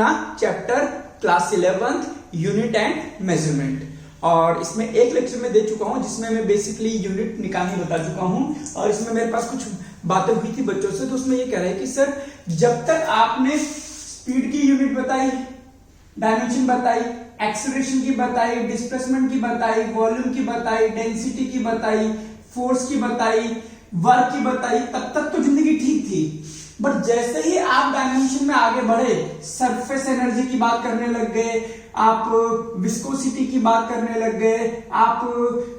अपना chapter class 11th unit and measurement, और इसमें एक लेक्चर में दे चुका हूं जिसमें मैं बेसिकली यूनिट निकालने बता चुका हूं, और इसमें मेरे पास कुछ बातें हुई थी बच्चों से, तो उसमें ये कह रहा है कि सर जब तक आपने स्पीड की यूनिट बताई, डायमेंशन बताई, एक्सेलरेशन की बताई, डिस्प्लेसमेंट की बताई, वॉल्यूम की बताई, डेंसिटी की बताई, फोर्स की बताई, वर्क की बताई, तब तक तो जिंदगी ठीक थी। बट जैसे ही आप डायमेंशन में आगे बढ़े, सरफेस एनर्जी की बात करने लग गए, आप विस्कोसिटी की बात करने लग गए, आप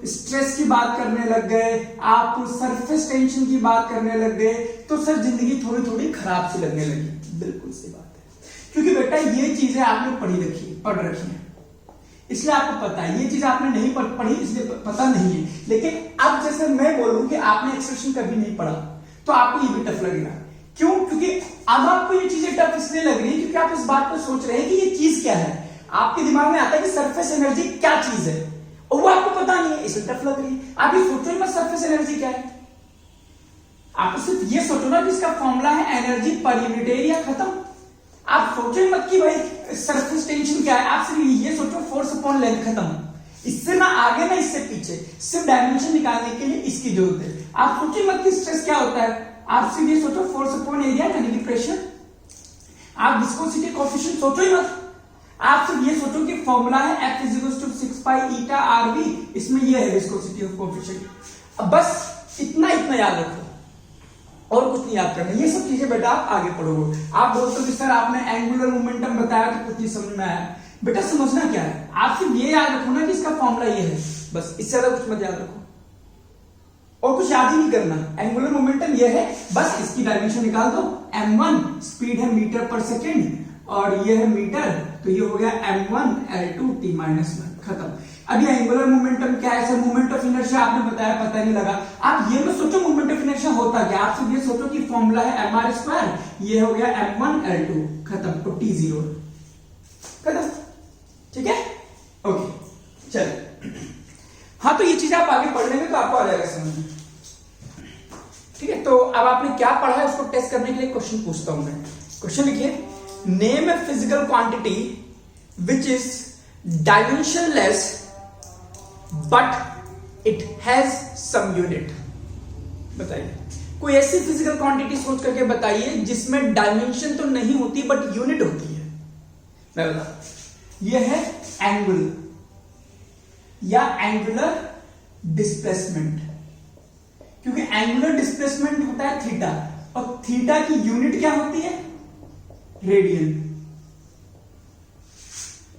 स्ट्रेस की बात करने लग गए, आप सरफेस टेंशन की बात करने लग गए, तो सर जिंदगी थोड़ी थोड़ी खराब सी लगने लगी। बिल्कुल सही बात है, क्योंकि बेटा ये चीजें आपने पढ़ रखी है, इसलिए आपको पता है। ये चीज आपने नहीं पढ़ी इसलिए पता नहीं है। लेकिन अब जैसे मैं बोलूं कि आपने एक्सप्रेशन कभी नहीं पढ़ा तो आपको ये भी टफ लगेगा। क्यों? क्योंकि अब आपको ये चीजें टफ इसलिए लग रही है क्योंकि आप इस बात पर सोच रहे हैं कि ये चीज क्या है। आपके दिमाग में आता है कि सरफेस एनर्जी क्या चीज है, और वो आपको पता नहीं है, इसलिए टफ लग रही है। आप ये सोचो ना सरफेस एनर्जी क्या है, आप सिर्फ ये सोचो ना कि इसका फॉर्मूला है एनर्जी पर यूनिट एरिया, खत्म। आप सोचो मत कि भाई सरफेस टेंशन क्या है, आप सिर्फ ये सोचो फोर्स अपॉन लेंथ, खत्म। इससे ना आगे ना इससे पीछे, सिर्फ डायमेंशन निकालने के लिए इसकी जरूरत है। आप सोचिए मत कि स्ट्रेस क्या होता है, आप सिर्फ ये सोचो फोर्स अपॉन एरिया यानी कि प्रेशर। आप विस्कोसिटी कोएफिशिएंट सोचो ही मत, आप सिर्फ ये सोचो कि फॉर्मूला है F = 6 पाई ईटा RV, इसमें ये है विस्कोसिटी कोएफिशिएंट। अब बस इतना याद रखो और कुछ नहीं याद करना। ये सब चीजें बेटा आप आगे पढ़ोगे। आप बोलते हो कि सर आपने एंगुलर मोमेंटम बताया तो कुछ नहीं समझ में आया। बेटा समझना क्या है, आप सिर्फ ये याद रखो ना कि इसका फॉर्मूला ये है, बस। इससे ज्यादा कुछ मत याद रखो और कुछ याद ही नहीं करना। एंगुलर मोमेंटम ये है, बस इसकी डायमेंशन निकाल दो। m1 स्पीड है मीटर पर सेकेंड और ये है मीटर, तो ये हो गया m1 L2 t-1, खत्म। अब ये एंगुलर मोमेंटम क्या है? सर मोमेंट ऑफ इनर्शिया आपने बताया, पता नहीं लगा। आप ये मत सोचो मोमेंट ऑफ इनर्शिया होता क्या, आप सिर्फ ये सोचो कि फॉर्मूला है mr², ये हो गया m1 L2, खत्म। तो t0 खत्म, ठीक है, ओके। चलो, हाँ, तो ये चीज आप आगे पढ़ लेंगे तो आपको आ जाएगा समझ में, ठीक है। तो अब आपने क्या पढ़ा है उसको टेस्ट करने के लिए क्वेश्चन पूछता हूं मैं। क्वेश्चन लिखिए, name a physical quantity which is dimensionless but it has some unit. बताइए कोई ऐसी फिजिकल क्वांटिटी सोच करके बताइए जिसमें डायमेंशन तो नहीं होती बट यूनिट होती है। मैं बता, यह है एंगल या एंगुलर डिस्प्लेसमेंट, क्योंकि एंगुलर डिस्प्लेसमेंट होता है थीटा, और थीटा की यूनिट क्या होती है? रेडियन।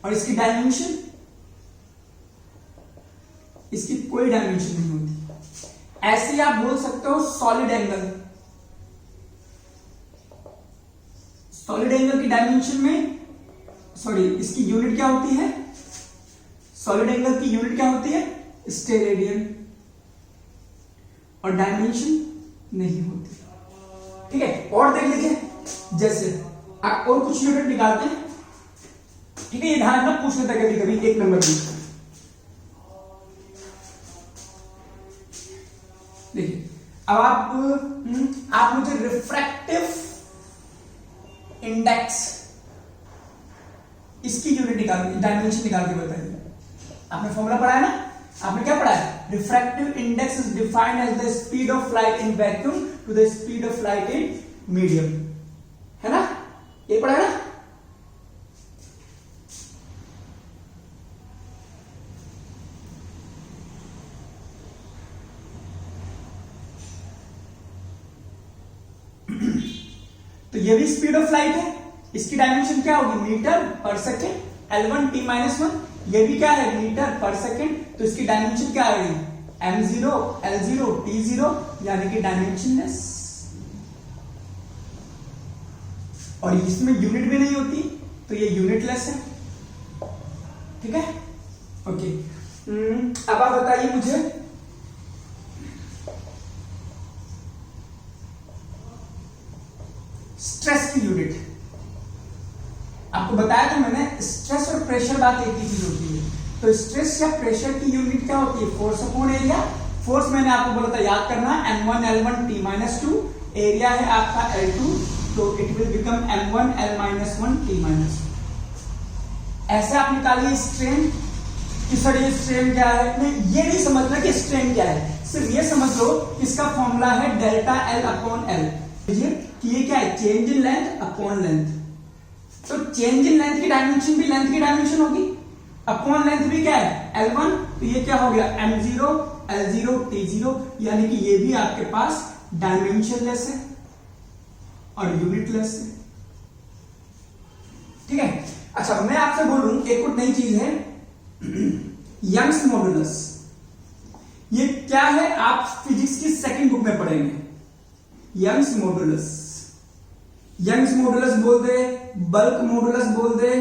और इसकी डायमेंशन, इसकी कोई डायमेंशन नहीं होती। ऐसे आप बोल सकते हो सॉलिड एंगल, सॉलिड एंगल की डायमेंशन में, सॉरी, इसकी यूनिट क्या होती है? सॉलिड एंगल की यूनिट क्या होती है? स्टेरेडियन, और डायमेंशन नहीं होती, ठीक है। और देख लीजिए, जैसे आप और कुछ यूनिट निकालते हैं, ठीक है, ये ध्यान रखना, पूछ लेता कभी कभी एक नंबर भी। देखिए, अब आप मुझे रिफ्रैक्टिव इंडेक्स, इसकी यूनिट निकाल, डायमेंशन निकाल के बताइए। आपने फॉर्मूला पढ़ा है ना, आपने क्या पढ़ा है? Refractive index is defined as the speed of light in vacuum to the speed of light in medium, है ना? ये पढ़ा है ना? तो ये भी स्पीड ऑफ लाइट है, इसकी डायमेंशन क्या होगी? मीटर पर सेकेंड, L1 t-1। ये भी क्या है? मीटर पर सेकेंड, तो इसकी डायमेंशन क्या आएगी? m0 L0 t0, यानी कि डायमेंशनलेस। और इसमें यूनिट भी नहीं होती, तो ये यूनिटलेस है, ठीक है, ओके। अब आप बताइए मुझे, स्ट्रेस की यूनिट। आपको बताया था मैंने, स्ट्रेस और प्रेशर बात एक ही चीज होती है। तो स्ट्रेस या प्रेशर की यूनिट क्या होती है? Force upon area. फोर्स मैंने आपको बोला था याद करना, m1 L1 t-2, एरिया है आपका L2, तो it will become m1 L-1 t-2, ऐसे आप निकालिए स्ट्रेन कि सर ये स्ट्रेन क्या है, नहीं ये नहीं समझना कि स्ट्रेन क्या है, सिर्फ ये समझ लो इसका फॉर्मूला है डेल्टा एल अपॉन एल। कि ये क्या है, change in length upon length. तो चेंज इन लेंथ की डायमेंशन भी लेंथ की डायमेंशन होगी, अपॉन लेंथ भी क्या है L1, तो ये क्या हो गया M0 L0 T0, यानी कि ये भी आपके पास डायमेंशन लेस है और यूनिट लेस है। ठीक है। अच्छा मैं आपसे बोलूं एक और नई चीज है, यंग्स मॉडुलस। ये क्या है, आप फिजिक्स की सेकंड बुक में पढ़ेंगे। यंग्स मॉडुलस, यंग्स मॉडुलस बोल दे, बल्क मॉडुलस बोल दे,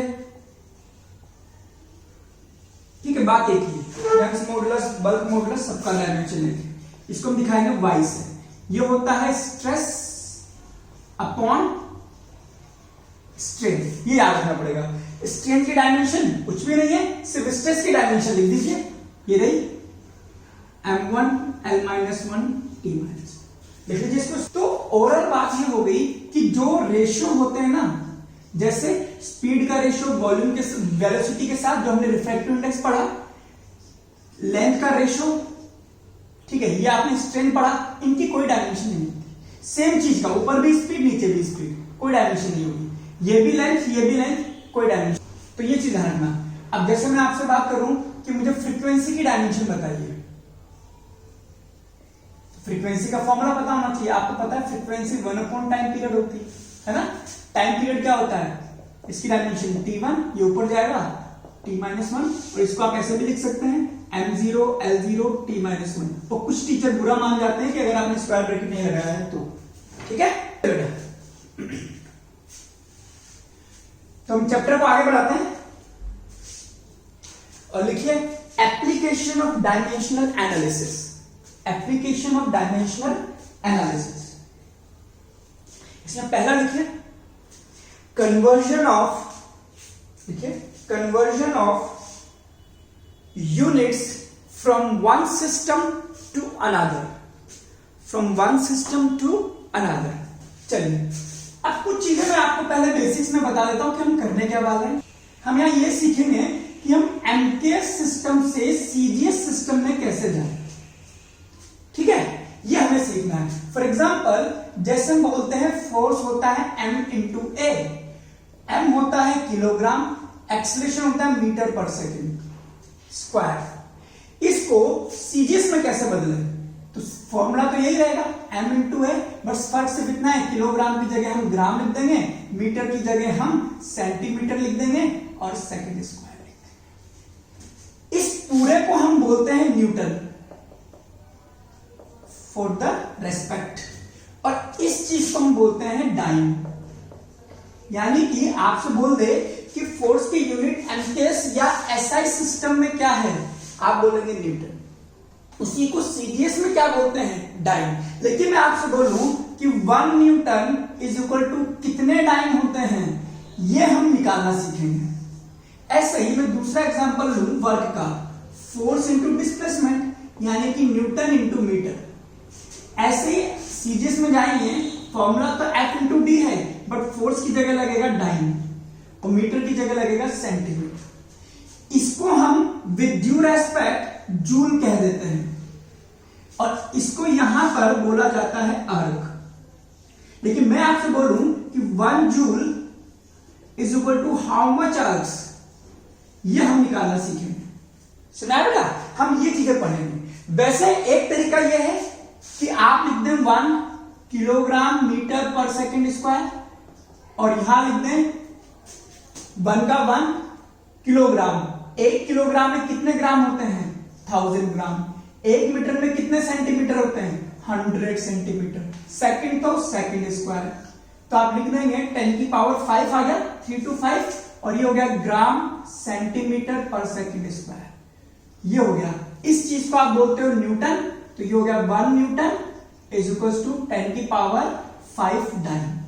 ठीक है, बात एक ही। यंग्स मॉडुलस, बल्क मॉडुलस सबका डायमेंशन एक है। इसको हम दिखाएंगे वाई से। ये होता है स्ट्रेस अपॉन स्ट्रेन, ये याद रखना पड़ेगा। स्ट्रेन की डायमेंशन कुछ भी नहीं है, सिर्फ स्ट्रेस की डायमेंशन लिख दीजिए, ये रही M1 L-1 T-। देख लीजिए इसको। तो ओवरऑल बात ये हो गई कि जो रेशियो होते हैं ना, जैसे स्पीड का रेशियो वॉल्यूम के वेलोसिटी के साथ, जो हमने रिफ्रैक्टिव इंडेक्स पढ़ा, लेंथ का रेशियो, ठीक है, ये आपने स्ट्रेन पढ़ा, इनकी कोई डायमेंशन नहीं होती। सेम चीज का ऊपर भी स्पीड नीचे भी स्पीड, कोई डायमेंशन नहीं होगी। ये भी लेंथ, कोई डायमेंशन। तो ये चीज ध्यान रखना। अब जैसे मैं आपसे बात करूं कि मुझे फ्रीक्वेंसी की डायमेंशन बताइए, फ्रीक्वेंसी का फॉर्मूला पता होना चाहिए। आपको पता है फ्रीक्वेंसी 1 टाइम पीरियड होती है ना। टाइम पीरियड क्या होता है, इसकी डायमेंशन T1, ये ऊपर जाएगा T-1, और इसको आप ऐसे भी लिख सकते हैं M0 L0 T-1। तो कुछ टीचर बुरा मान जाते हैं कि अगर आपने स्क्वायर ब्रैकेट नहीं लगाया है तो, ठीक है। तो हम चैप्टर को आगे बढ़ाते हैं और लिखिए application of dimensional analysis. Application of dimensional analysis, इसमें पहला लिखिए कन्वर्जन ऑफ, लिखिए conversion of units from one system to another, from one system to another. चलिए अब कुछ चीजें मैं आपको पहले बेसिक्स में बता देता हूं कि हम करने क्या वाले हैं। हम यहां ये सीखेंगे कि हम एमकेएस सिस्टम से सीजीएस सिस्टम में कैसे जाएं, ठीक है, ये हमें सीखना है। फॉर एग्जाम्पल जैसे हम बोलते हैं फोर्स होता है M इंटू ए, M होता है किलोग्राम, एक्सीलरेशन होता है मीटर पर सेकेंड स्क्वायर। इसको सीजीएस में कैसे बदलें, तो फॉर्मूला तो यही रहेगा M इंटू ए, बस फर्क सिर्फ इतना है, किलोग्राम की जगह हम ग्राम लिख देंगे, मीटर की जगह हम सेंटीमीटर लिख देंगे और सेकेंड स्क्वायर लिख देंगे। इस पूरे को हम बोलते हैं न्यूटन फॉर द रेस्पेक्ट, और इस चीज को हम बोलते हैं डाइन। यानी कि आपसे बोल दे कि फोर्स की यूनिट एमकेएस या एसआई सिस्टम में क्या है, आप बोलेंगे न्यूटन। उसी को सीजीएस में क्या बोलते हैं, डाइन। लेकिन मैं आपसे बोलूं कि 1 न्यूटन इज इक्वल टू कितने डाइन होते हैं, ये हम निकालना सीखेंगे। ऐसे ही मैं दूसरा एग्जांपल लूं वर्क का, फोर्स इंटू डिस्प्लेसमेंट, यानी कि न्यूटन इंटू मीटर। ऐसे ही सीजीएस में जाएंगे, फॉर्मूला तो F इंटू डी है, बट फोर्स की जगह लगेगा डाइन और मीटर की जगह लगेगा सेंटीमीटर। इसको हम विद ड्यू रेस्पेक्ट जूल कह देते हैं, और इसको यहां पर बोला जाता है अर्क। लेकिन मैं आपसे बोलूं कि 1 joule is equal to how much ergs, ये हम निकालना सीखेंगे। सुना बेटा, हम ये चीजें पढ़ेंगे। वैसे एक तरीका यह है कि आप लिख दें 1 किलोग्राम मीटर पर सेकेंड स्क्वायर, और यहां लिख दें 1 का 1 किलोग्राम। 1 किलोग्राम में कितने ग्राम होते हैं, 1000 ग्राम। 1 मीटर में कितने सेंटीमीटर होते हैं, 100 सेंटीमीटर। सेकंड तो सेकंड स्क्वायर, तो आप लिख देंगे 10 की पावर 5 आ गया, 3 to 5, और ये हो गया ग्राम सेंटीमीटर पर सेकंड स्क्वायर। ये हो गया, इस चीज को आप बोलते हो न्यूटन, तो ये हो गया 1 न्यूटन इज इक्वल टू 10 की पावर 5 डाइन।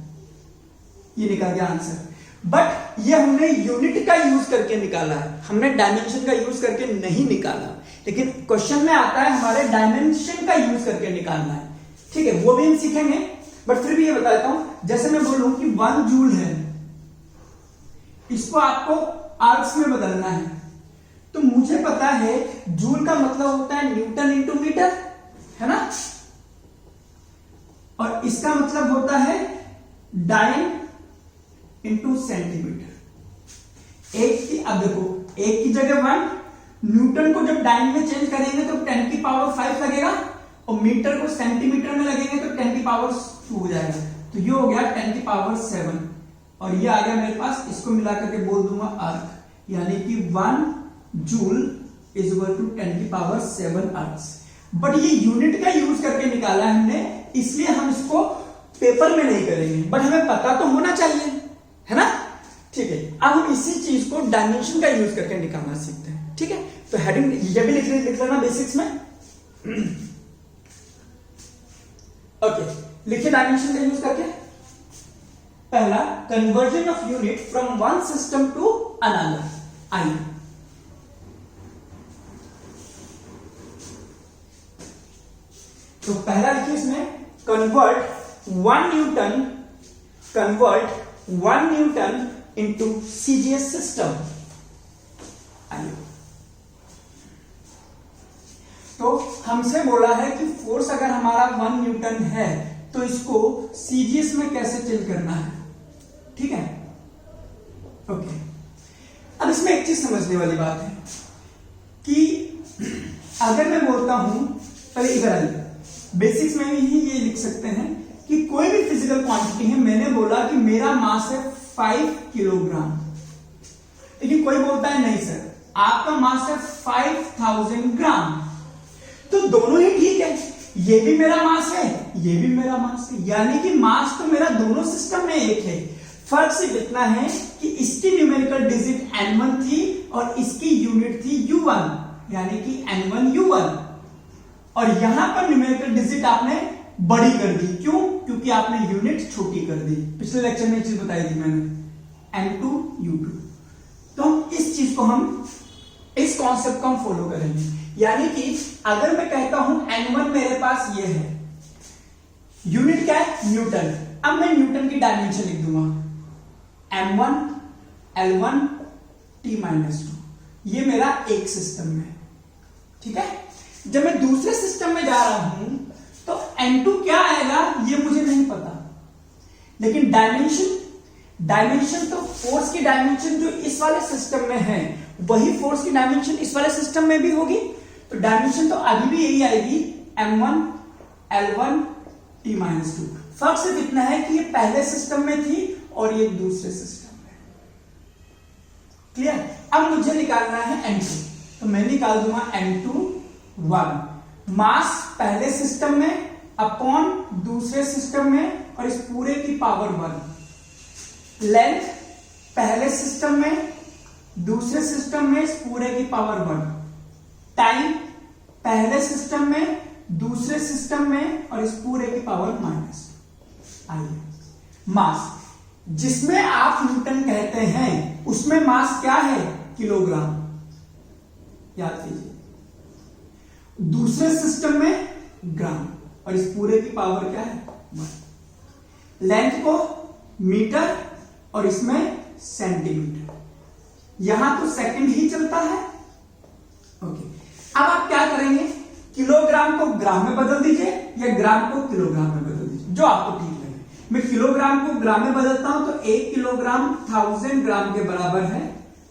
ये निकल गया आंसर। बट ये हमने यूनिट का यूज करके निकाला है, हमने डायमेंशन का यूज करके नहीं निकाला। लेकिन क्वेश्चन में आता है हमारे डायमेंशन का यूज करके निकालना है, ठीक है, वो भी हम सीखेंगे। बट फिर भी ये बता देता हूं, जैसे मैं बोलूं कि 1 जूल है, इसको आपको आर्क्स में बदलना है। तो मुझे पता है जूल का मतलब होता है न्यूटन इंटू मीटर, है ना, और इसका मतलब होता है डाइन इंटू सेंटीमीटर। अब देखो एक की जगह 1, न्यूटन को जब डाइन में चेंज करेंगे तो 10 की पावर 5 लगेगा, और मीटर को सेंटीमीटर में लगेंगे तो 10 की पावर 2 हो जाएगा। तो ये हो गया 10 की पावर 7, और ये आ गया मेरे पास, इसको मिला करके बोल दूंगा अर्थ, यानी कि 1 जूल इज इक्वल टू 10 की पावर 7 अर्थ। बट ये यूनिट का यूज करके निकाला है हमने, इसलिए हम इसको पेपर में नहीं करेंगे, बट हमें पता तो होना चाहिए, है ना। ठीक है, अब हम इसी चीज को डायमेंशन का यूज करके निकालना सीखते हैं। ठीक है, तो हेडिंग ये भी लिख लेना बेसिक्स में। ओके, लिखिए डायमेंशन का यूज करके। पहला, conversion of unit from one system to another. आइए तो पहला लिखिए इसमें, convert 1 newton into CGS system. आइए, तो हमसे बोला है कि फोर्स अगर हमारा 1 न्यूटन है तो इसको सीजीएस में कैसे चेंज करना है। ठीक है, ओके। अब इसमें एक चीज समझने वाली बात है कि अगर मैं बोलता हूं, पहले इधर आइए, बेसिक्स में ही ये लिख सकते हैं कि कोई भी फिजिकल क्वांटिटी है, मैंने बोला कि मेरा मास है 5 किलोग्राम, लेकिन कोई बोलता है नहीं सर आपका मास है 5000 ग्राम, तो दोनों ही ठीक है, ये भी मेरा मास है, ये भी मेरा मास है, यानी कि मास तो मेरा दोनों सिस्टम में एक है। फर्क सिर्फ इतना है कि इसकी न्यूमेरिकल डिजिट n1 थी और इसकी यूनिट थी u1, यानी कि n1 u1, और यहां पर न्यूमेरिकल डिजिट आपने बड़ी कर दी। क्यों? क्योंकि आपने यूनिट छोटी कर दी। पिछले लेक्चर में एक चीज बताई थी मैंने, n2 u2। तो हम इस चीज को, हम इस कॉन्सेप्ट को हम फॉलो करेंगे, यानी कि अगर मैं कहता हूं n1 मेरे पास ये है, यूनिट क्या है न्यूटन, अब मैं न्यूटन की डायमेंशन लिख दूंगा m1 l1 t-2, ये मेरा एक सिस्टम में। ठीक है, जब मैं दूसरे सिस्टम में जा रहा हूं तो n2 क्या आएगा ये मुझे नहीं पता, लेकिन डायमेंशन तो फोर्स की डायमेंशन जो इस वाले सिस्टम में है वही फोर्स की डायमेंशन इस वाले सिस्टम में भी होगी, तो डायमेंशन तो अभी भी यही आएगी m1 l1 t-2। फर्क सिर्फ इतना है कि ये पहले सिस्टम में थी और ये दूसरे सिस्टम में। क्लियर? अब मुझे निकालना है n2, तो मैं निकाल दूंगा n2 1, मास पहले सिस्टम में अपॉन दूसरे सिस्टम में और इस पूरे की पावर 1, लेंथ पहले सिस्टम में दूसरे सिस्टम में इस पूरे की पावर 1, टाइम पहले सिस्टम में दूसरे सिस्टम में और इस पूरे की पावर माइनस। आइए, मास जिसमें आप न्यूटन कहते हैं उसमें मास क्या है किलोग्राम, याद कीजिए, दूसरे सिस्टम में ग्राम और इस पूरे की पावर क्या है 1, लेंथ को मीटर और इसमें सेंटीमीटर, यहां तो सेकंड ही चलता है। ओके, अब आप क्या करेंगे, किलोग्राम को ग्राम में बदल दीजिए या ग्राम को किलोग्राम में बदल दीजिए, जो आपको ठीक लगे। मैं किलोग्राम को ग्राम में बदलता हूं तो 1 किलोग्राम 1000 ग्राम के बराबर है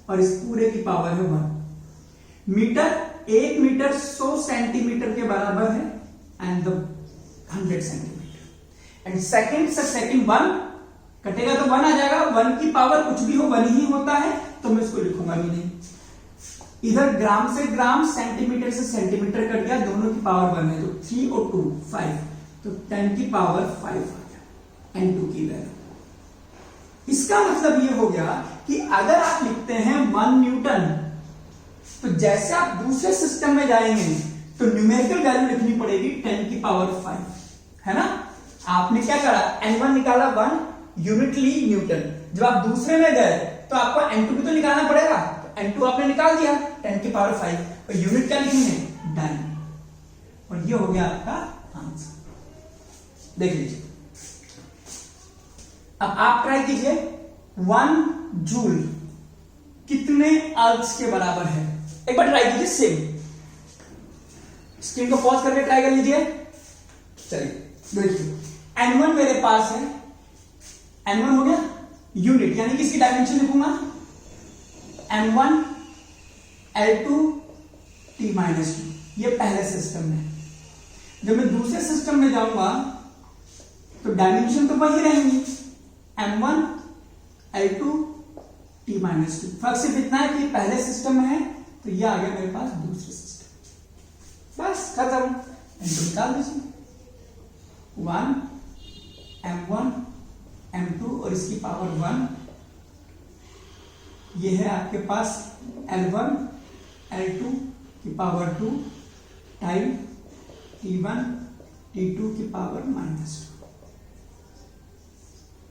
और इस पूरे की पावर है 1। मीटर 1 मीटर 100 सेंटीमीटर के बराबर है एंड 100 सेंटीमीटर। एंड सेकंड से सेकंड 1 कटेगा तो 1 आ जाएगा, 1 की पावर कुछ भी हो 1 ही होता है, तो मैं इसको लिखूंगा भी नहीं। इधर ग्राम से ग्राम सेंटीमीटर से सेंटीमीटर कट गया, दोनों की पावर 1 है, तो 3 और 2 5, तो 10 की पावर 5 आ गया n2 की वैल्यू। इसका मतलब ये हो गया कि अगर आप लिखते हैं 1 न्यूटन, तो जैसे आप दूसरे सिस्टम में जाएंगे तो न्यूमेरिकल वैल्यू लिखनी पड़ेगी 10 की पावर 5, है ना। आपने क्या करा, n1 निकाला 1 यूनिट ली न्यूटन, जब आप दूसरे में गए तो आपको n2 भी तो निकालना पड़ेगा, तो n2 आपने निकाल दिया 10 की पावर 5, और यूनिट क्या लिखेंगे डाइन, और ये हो गया आपका आंसर। देख लीजिए, अब आप ट्राई कीजिए 1 जूल कितने अर्थ्स के बराबर है। एक बार ट्राई कीजिए, सेम स्क्रीन को पॉज करके ट्राई कर लीजिए। चलिए देखिए, n1 मेरे पास है, n1 हो गया यूनिट, यानी कि इसकी डायमेंशन लिखूंगा m1 L2 T-2। ये पहले सिस्टम में। जब मैं दूसरे सिस्टम में जाऊंगा तो डायमेंशन तो वही रहेंगी, m1 L2 T-2। फर्क सिर्फ इतना है कि पहले सिस्टम में है तो ये आ गया मेरे पास दूसरे सिस्टम। बस खत्म। निकाल दीजिए 1 m1 m2 और इसकी पावर 1। ये है आपके पास L1 L2 की पावर 2 टाइम T1 T2 की पावर -2।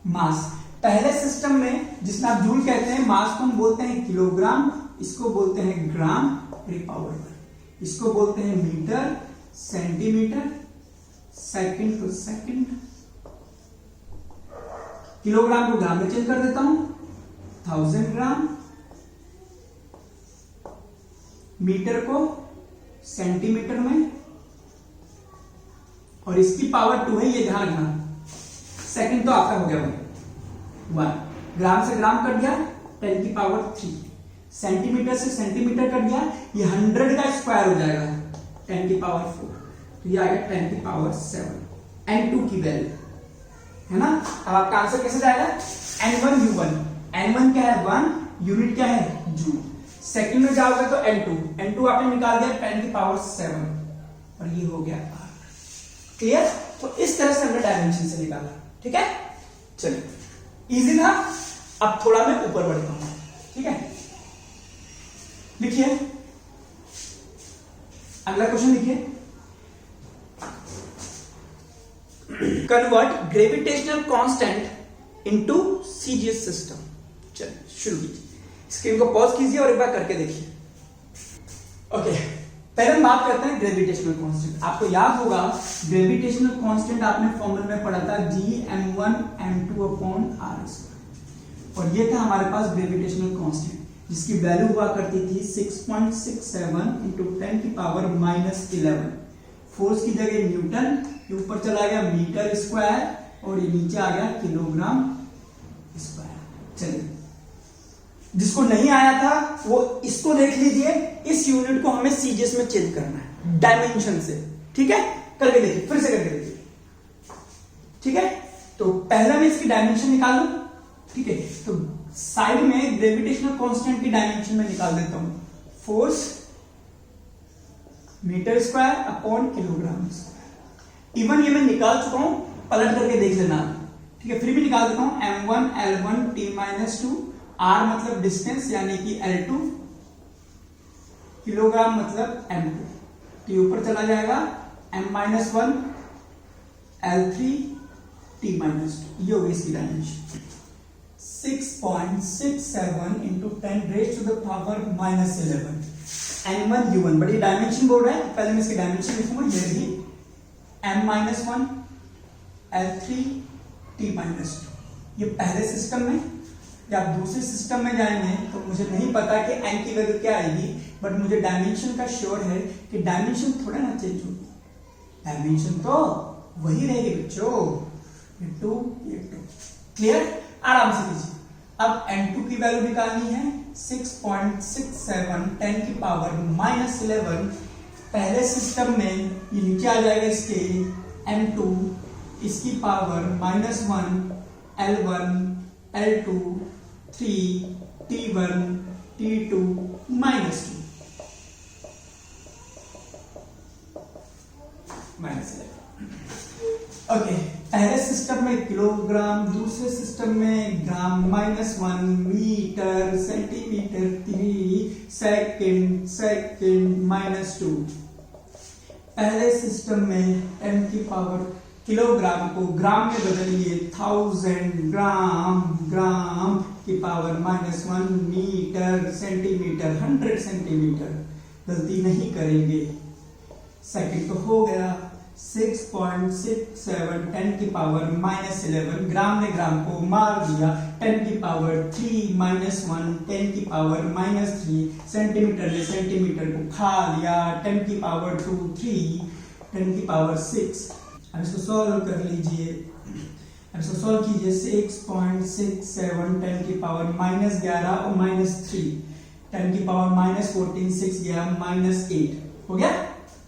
मास पहले सिस्टम में जिसमें आप जूल कहते हैं, मास को हम बोलते हैं किलोग्राम, इसको बोलते हैं ग्राम पर पावर 1, इसको बोलते हैं metre, centimetre, second to second. Kilogram को ग्राम में चेंज कर देता हूं, 1000 ग्राम। मीटर को सेंटीमीटर में, और इसकी पावर 2 है, ये ध्यान रखना। सेकंड तो आपका हो गया 1, ग्राम से ग्राम कट गया 10 की पावर 3, सेंटीमीटर से सेंटीमीटर कट गया, ये 100 का स्क्वायर हो जाएगा 10 की पावर 4, तो ये आ गया 10 की पावर 7। n2 की वैल्यू है ना। अब आपका आंसर कैसे जाएगा, n1 u1, n1 क्या है 1, यूनिट क्या है जूल। सेकंड में जाओगे तो n2 आपने निकाल दिया 10 की पावर 7, और ये हो गया r। क्लियर। तो इस तरह से हमने डायमेंशन से निकाला, ठीक है। चलिए इजी था। अब थोड़ा मैं ऊपर बढ़ता हूं, ठीक है। लिखिए अगला क्वेश्चन, लिखिए convert gravitational constant into CGS system. चलिए शुरू कीजिए, स्क्रीन को पॉज कीजिए और एक बार करके देखिए। ओके, पहले हम बात करते हैं ग्रेविटेशनल कांस्टेंट। आपको याद होगा ग्रेविटेशनल कांस्टेंट आपने फॉर्मूला में पढ़ा था Gm1m2/r², और ये था हमारे पास ग्रेविटेशनल कांस्टेंट, जिसकी वैल्यू हुआ करती थी 6.67 इंटू 10 की पावर -11। फोर्स की जगह न्यूटन, ये ऊपर चला गया मीटर स्क्वायर, और ये नीचे आ गया किलोग्राम स्क्वायर। चलिए, जिसको नहीं आया था वो इसको देख लीजिए। इस यूनिट को हमें सीजीएस में चेंज करना है डायमेंशन से, ठीक है। करके देखिए, फिर से करके देखिए, ठीक है। तो पहला मैं इसकी डायमेंशन निकाल लूं, ठीक है। तो साइड में ग्रेविटेशनल कांस्टेंट की डायमेंशन में निकाल देता हूं, force metre square upon kilogram square. Even ये मैं निकाल चुका हूं, पलट करके देख लेना, ठीक है। फिर भी निकाल देता हूं m1 L1 T-2, r मतलब डिस्टेंस यानी कि L2, किलोग्राम मतलब m2, तो ऊपर चला जाएगा m-1 L3 T-2। ये होगी इसकी dimension 6.67 into 10 raise to the power -11। n1 u1, बड़ी डायमेंशन बोल रहा है, पहले मैं इसकी डायमेंशन लिखूंगा, ये भी m-1 L3 T-2। ये पहले सिस्टम में, या आप दूसरे सिस्टम में जाएंगे तो मुझे नहीं पता कि n की वैल्यू क्या आएगी, बट मुझे डायमेंशन का श्योर है कि डायमेंशन थोड़ा ना चेंज होगी, डायमेंशन तो वही रहेगी बच्चों, ये 2 ये 2। क्लियर, आराम से कीजिए। अब n2 की वैल्यू निकालनी है 6.67 10 की पावर -11। पहले सिस्टम में ये नीचे आ जाएगा इसके m2, इसकी power -1 L1 L2 3 T1 T2 -2 -11। Okay, पहले सिस्टम में किलोग्राम, दूसरे सिस्टम में ग्राम, -1 मीटर, सेंटीमीटर, 3 सेकंड, -2। पहले सिस्टम में 10 की पावर, किलोग्राम को ग्राम में बदलिए 1000 ग्राम की पावर -1 मीटर, सेंटीमीटर, 100 सेंटीमीटर। गलती नहीं करेंगे। सेकंड तो हो गया, 6.67 10 की पावर -11, ग्राम ने ग्राम को मार दिया, 10 की पावर 3 -1 10 की पावर -3, सेंटीमीटर ने सेंटीमीटर को खा लिया, 10 की पावर 2 3 10 की पावर 6। अब इसको सॉल्व कर लीजिए, अब इसको सॉल्व कीजिए, 6.67 10 की पावर -11 और -3, 10 की पावर -14, 6 गया -8, हो गया।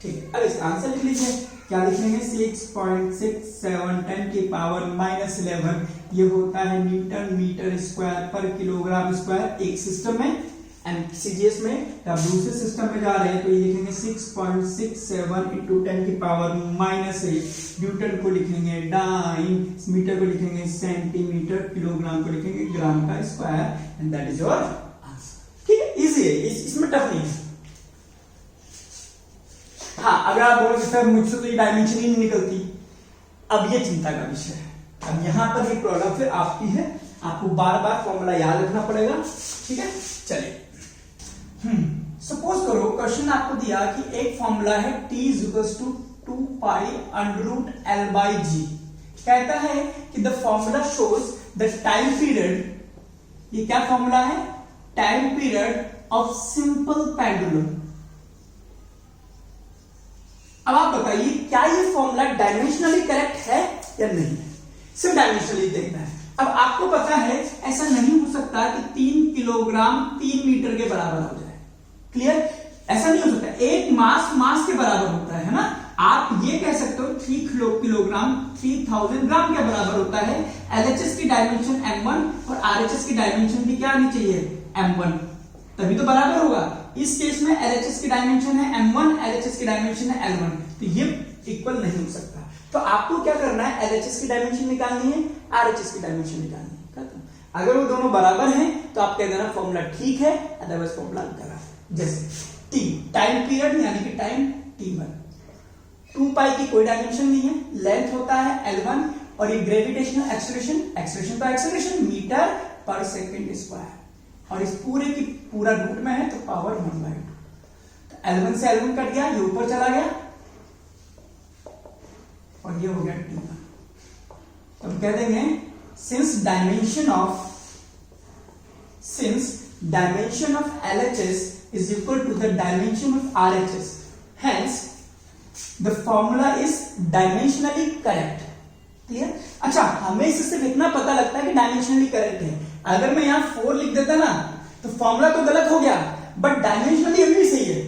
ठीक, अब इसका आंसर लिख लीजिए, क्या लिखेंगे, 6.67 10 की पावर -11, ये होता है न्यूटन मीटर स्क्वायर पर किलोग्राम स्क्वायर एक सिस्टम में। एंड सीजीएस में आप दूसरे सिस्टम में जा रहे हैं तो ये लिखेंगे 6.67 इंटू 10 की पावर -8, न्यूटन को लिखेंगे डाइन, मीटर को लिखेंगे सेंटीमीटर, किलोग्राम को लिखेंगे ग्राम का square, and that is your answer. ठीक है, इजी है, इसमें टफ नहीं है। हाँ, अगर आप बोलोगे सर मुझसे तो ये डायमेंशन ही नहीं निकलती, अब ये चिंता का विषय है। अब यहां पर ये प्रॉब्लम फिर आपकी है, आपको बार बार फॉर्मूला याद रखना पड़ेगा। ठीक है, चलिए सपोज करो क्वेश्चन आपको दिया कि एक फॉर्मूला है t = 2 पाई √L/g, कहता है कि the formula shows the time period, ये क्या फॉर्मूला है, time period of simple pendulum. अब आप बताइए क्या ये फॉर्मूला डायमेंशनली करेक्ट है या नहीं है, सिर्फ डायमेंशनली देखना है। अब आपको पता है ऐसा नहीं हो सकता कि 3 किलोग्राम 3 मीटर के बराबर हो जाए, क्लियर, ऐसा नहीं हो सकता। एक मास के बराबर होता है ना, आप ये कह सकते हो 3 किलोग्राम 3000 ग्राम के बराबर होता है। एलएचएस की डायमेंशन m1 और आरएचएस की डायमेंशन भी क्या आनी चाहिए, m1, तभी तो बराबर होगा। इस केस में एलएचएस की डायमेंशन है m1, एलएचएस की डायमेंशन है l1, तो ये इक्वल नहीं हो सकता। तो आपको क्या करना है, एलएचएस की डायमेंशन निकालनी है, आरएचएस की डायमेंशन निकालनी है। अगर वो दोनों बराबर हैं तो आप कह देना फॉर्मूला ठीक है, अदरवाइज फॉर्मूला गलत। जैसे t टाइम पीरियड यानी कि टाइम t1, 2 पाई की कोई डायमेंशन नहीं है, लेंथ होता है l1, और ये ग्रेविटेशनल एक्सेलरेशन, एक्सेलरेशन तो एक्सेलरेशन मीटर पर सेकंड स्क्वायर, और इस पूरे की पूरा रूट में है तो पावर 1/2। तो L1 से L1 कट गया, ये ऊपर चला गया और ये हो गया T1। तो हम कह देंगे since dimension of LHS is equal to the dimension of RHS, hence the formula is dimensionally correct। Clear. अच्छा, हमें इससे सिर्फ इतना पता लगता है कि डायमेंशनली करेक्ट है। अगर मैं यहां 4 लिख देता ना तो फॉर्मूला तो गलत हो गया, बट डायमेंशनली अभी सही है।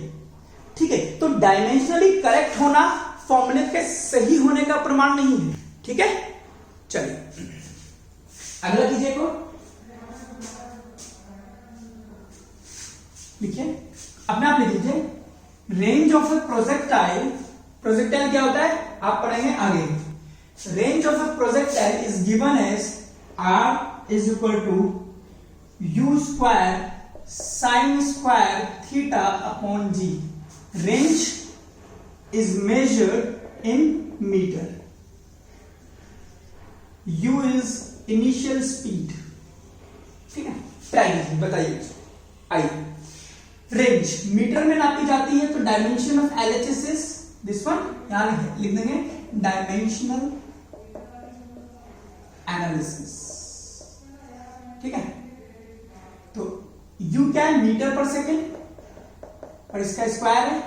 ठीक है, तो डायमेंशनली करेक्ट होना फॉर्मूले के सही होने का प्रमाण नहीं है। ठीक है, चलिए अगला कीजिए को लिखिए, अपने आप लिख लीजिए, range of a projectile, projectile क्या होता है आप पढ़ेंगे आगे। Range of a projectile is given as r is equal to u square sin square theta upon g. Range is measured in meter. u is initial speed. ठीक है, try बताइए। आई range metre में नापी जाती है, तो dimension of LHS is this one, यहां लिख देंगे डायमेंशनल एनालिसिस। ठीक है, तो u क्या है, मीटर पर सेकेंड, और इसका स्क्वायर है।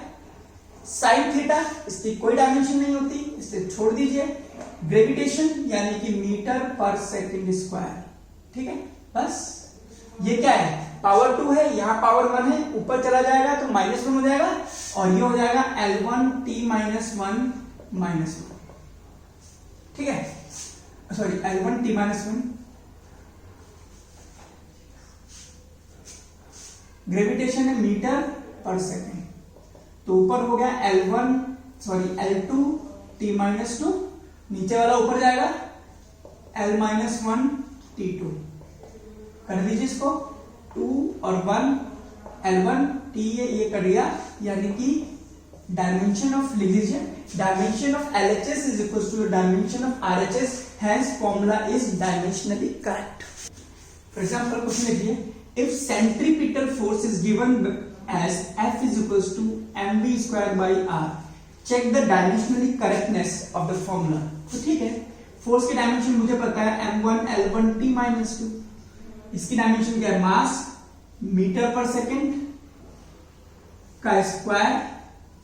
साइन थीटा, इसकी कोई डायमेंशन नहीं होती, इसे छोड़ दीजिए। ग्रेविटेशन यानी कि मीटर पर सेकेंड स्क्वायर। ठीक है, बस ये क्या है, पावर 2 है, यहां पावर 1 है, ऊपर चला जाएगा तो -1 हो जाएगा, और ये हो जाएगा L1 t -1 -1। ठीक है, सॉरी L1 t -1। ग्रेविटेशन है मीटर पर सेकेंड, तो ऊपर हो गया L1 सॉरी L2 t -2, नीचे वाला ऊपर जाएगा L -1 t2। कर दीजिए इसको, 2 और 1 L1 t ये कर दिया, यानी कि डायमेंशन ऑफ लिख लीजिए, dimension of LHS is equal to dimension of RHS, hence formula is dimensionally correct. For example question लिखिए, if centripetal force is given as F is equals to mv square by r, check the dimensionally correctness of the formula. तो ठीक है, force की dimension मुझे पता है m1 L1 T-2। इसकी dimension क्या है? मास मीटर पर सेकेंड का स्क्वायर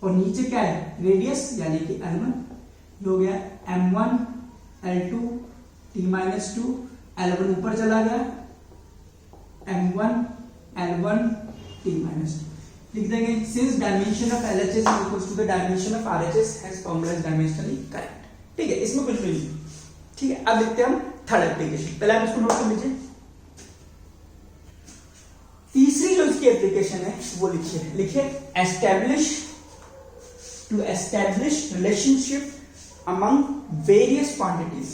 और नीचे क्या है? रेडियस यानी कि L1। हो गया m1 L2 T-2, L1 ऊपर चला गया, m1 L1 T-2 लिख देंगे। Since dimension of LHS is equal to the dimension of RHS hence formula is dimensionally correct. ठीक है, इसमें कुछ नहीं। ठीक है, अब देखते हैं हम थर्ड एप्लीकेशन। पहले आप इसको नोट कर लीजिए। तीसरी जो इसकी एप्लीकेशन है वो लिखिए establish relationship among various quantities.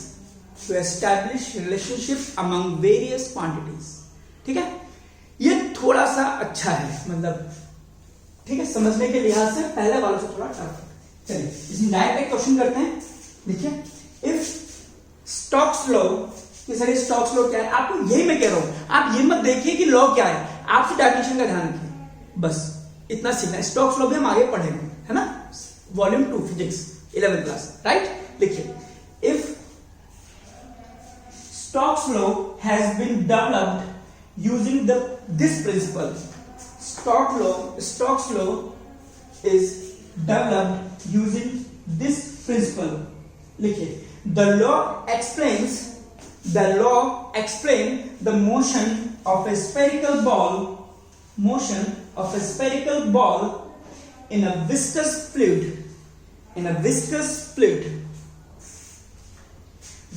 To establish relationship among various quantities. ठीक है, ये थोड़ा सा अच्छा है, मतलब ठीक है, समझने के लिहाज से पहले वालों से थोड़ा टफ है। चलिए इसमें डायरेक्ट एक क्वेश्चन करते हैं। देखिए, इफ स्टोक्स लॉ, ये सर स्टोक्स लॉ क्या है? आपको यही मैं कह रहा हूं, आप ये मत देखिए कि लॉ क्या है, आप सिर्फ डायमेंशन का ध्यान रखिए, बस इतना सीखना है। स्टोक्स लॉ भी हम आगे पढ़ेंगे, है ना, volume 2 physics 11th class, right. लिखिए, if Stokes law has been developed using this principle, Stokes law is developed using this principle. लिखिए, the law explains the motion of a spherical ball in a viscous fluid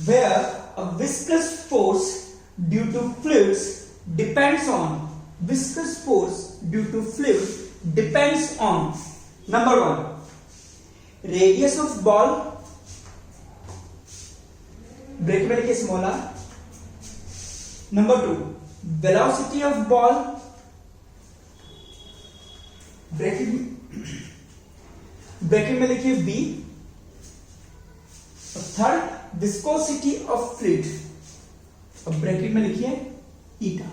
where a viscous force due to fluids depends on number 1 radius of ball, bracket में लिखिए small r, number 2 velocity of ball, bracket में लिखिए v, और third viscosity of fluid, और bracket में लिखिए eta।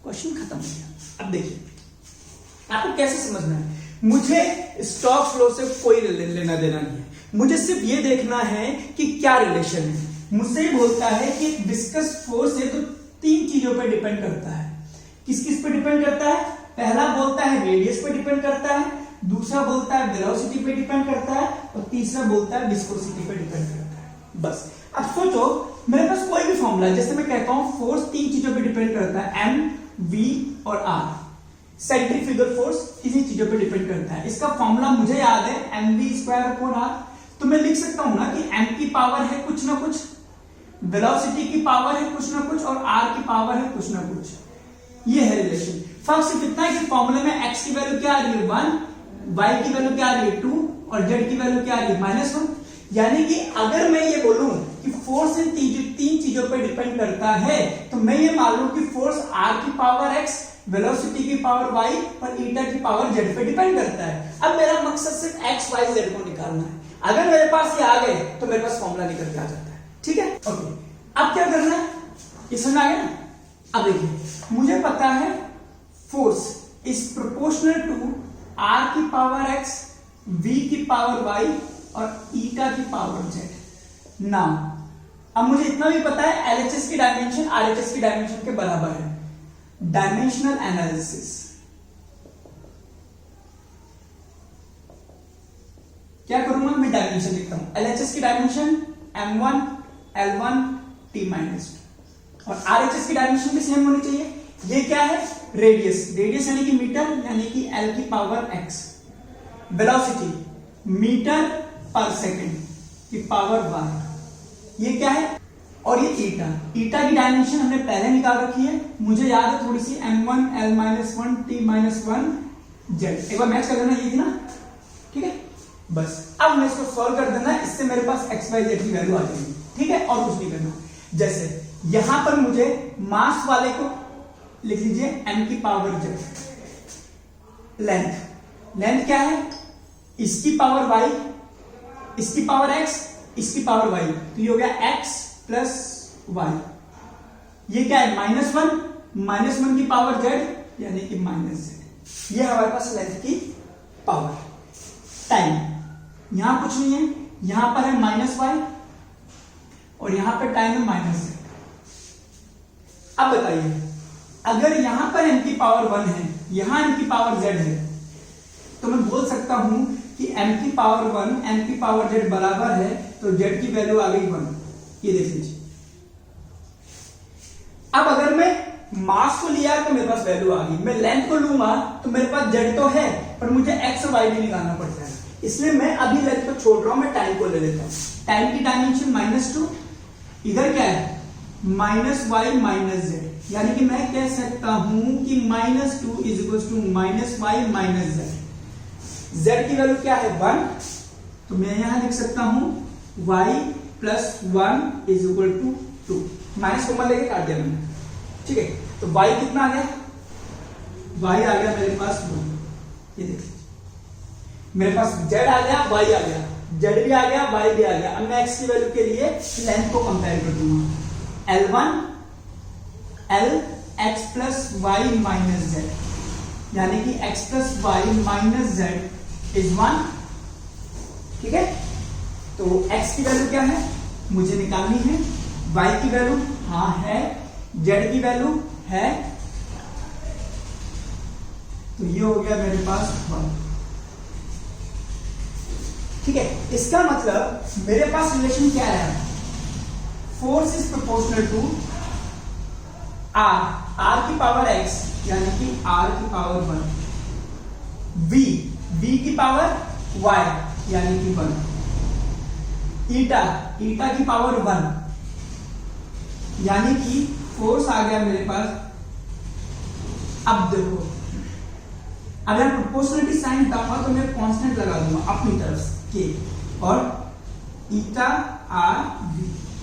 Question खत्म हो गया। अब देखिए आपको कैसे समझना है। मुझे स्टोक्स लॉ से कोई लेना देना नहीं है, मुझे सिर्फ ये देखना है कि क्या रिलेशन है। मुझसे ही बोलता है कि विस्कस फोर्स है तो 3 चीजों पर डिपेंड करता है। किस किस पे डिपेंड करता है? पहला बोलता है रेडियस पे डिपेंड करता है, दूसरा बोलता है वेलोसिटी पे डिपेंड करता है, और तीसरा बोलता है विस्कोसिटी पे डिपेंड करता है। बस अब सोचो, मेरे पास कोई भी फॉर्मूला है, जैसे मैं कहता हूं फोर्स 3 चीजों पे डिपेंड करता है, M, V और R। सेंट्रीफ्यूगल फोर्स इसी चीजों पे डिपेंड करता है। इसका फॉर्मूला मुझे याद है, mv²/r। तो मैं लिख सकता हूं ना कि m की पावर है कुछ ना कुछ, वेलोसिटी की पावर है कुछ ना कुछ, और r की पावर है कुछ ना कुछ। ये है रिलेशन। फर्क सिर्फ इतना है कि फॉर्मूले में x की वैल्यू क्या आ रही है 1, y की वैल्यू क्या आ रही है 2, और z की वैल्यू क्या आ रही है -1। यानी कि अगर मैं ये बोलूं कि फोर्स इन 3 चीजों पर डिपेंड करता है, तो मैं ये मान लूं कि फोर्स r की पावर x, वेलोसिटी की पावर y और ईटा की पावर z पे डिपेंड करता है। अब मेरा मकसद सिर्फ x, y, z को निकालना है। अगर मेरे पास ये आ गए तो मेरे पास फॉर्मूला निकल के आ जाता है। ठीक है, ओके। अब क्या करना है, ये समझ आ गया ना। अब देखिए, मुझे पता है force is proportional to r की पावर x, v की पावर y और ईटा की पावर z। नाउ अब मुझे इतना भी पता है LHS की डायमेंशन RHS की डायमेंशन के बराबर है। डायमेंशनल एनालिसिस, क्या करूंगा मैं? डायमेंशन लिखता हूं। LHS की डायमेंशन m1 L1 T-2, और RHS की डायमेंशन भी सेम होनी चाहिए। ये क्या है? रेडियस यानी कि मीटर, यानी कि L की पावर x। वेलोसिटी मीटर पर सेकेंड की पावर y। ये क्या है? और ये ईटा की डायमेंशन हमने पहले निकाल रखी है, मुझे याद है थोड़ी सी, m1 L-1 T-1 z। एक बार मैच कर देना, ये थी ना। ठीक है, बस अब मैं इसको सॉल्व कर देना, इससे मेरे पास x, y, z की वैल्यू आ जाएगी। ठीक है, और कुछ नहीं करना। जैसे यहां पर मुझे मास वाले को लिख लीजिए m की पावर z। लेंथ क्या है? इसकी पावर y, इसकी पावर x, इसकी पावर y, तो ये हो गया x प्लस y। ये क्या है? -1 की पावर z, यानी कि -z। ये हमारे पास लेंथ की पावर। टाइम यहां कुछ नहीं है, यहां पर है -y और यहां पर टाइम है -z। अब बताइए, अगर यहां पर m की पावर 1 है, यहां m की पावर z है, तो मैं बोल सकता हूं कि m की पावर 1 m की पावर z बराबर है, तो z की वैल्यू आ गई 1। ये देख लीजिए। अब अगर मैं मास को लिया तो मेरे पास वैल्यू आ गई, मैं लेंथ को लूंगा तो मेरे पास z तो है, पर मुझे x और y भी निकालना पड़ता है, इसलिए मैं अभी लेंथ को छोड़ रहा हूं, मैं टाइम को ले लेता हूं। टाइम की डायमेंशन -2, इधर क्या है -y -z, यानी कि मैं कह सकता हूं कि -2 = -y -z। z की वैल्यू क्या है 1, तो मैं यहां लिख सकता हूं y + 1 = 2। माइनस कॉमन लेके काट दिया मैंने, ठीक है। तो y कितना आ गया, y आ गया मेरे पास 2। ये देखिए मेरे पास z आ गया, y आ गया, z भी आ गया, y भी आ गया। अब मैं x की वैल्यू के लिए लेंथ को कंपेयर कर दूंगा। L1 L x + y - z, यानी कि x + y - z = 1, ठीक है। तो x की वैल्यू क्या है मुझे निकालनी है, y की वैल्यू हाँ है, z की वैल्यू है, तो ये हो गया मेरे पास 1, ठीक है। इसका मतलब मेरे पास रिलेशन क्या है, force is proportional to r की पावर x, यानी कि r की पावर 1, v की पावर y, यानी कि 1, ईटा की पावर 1, यानी कि फोर्स आ गया मेरे पास। अब देखो, अगर प्रोपोर्शनलिटी साइन हटाऊंगा तो मैं कांस्टेंट लगा दूंगा अपनी तरफ से के, और ईटा r v,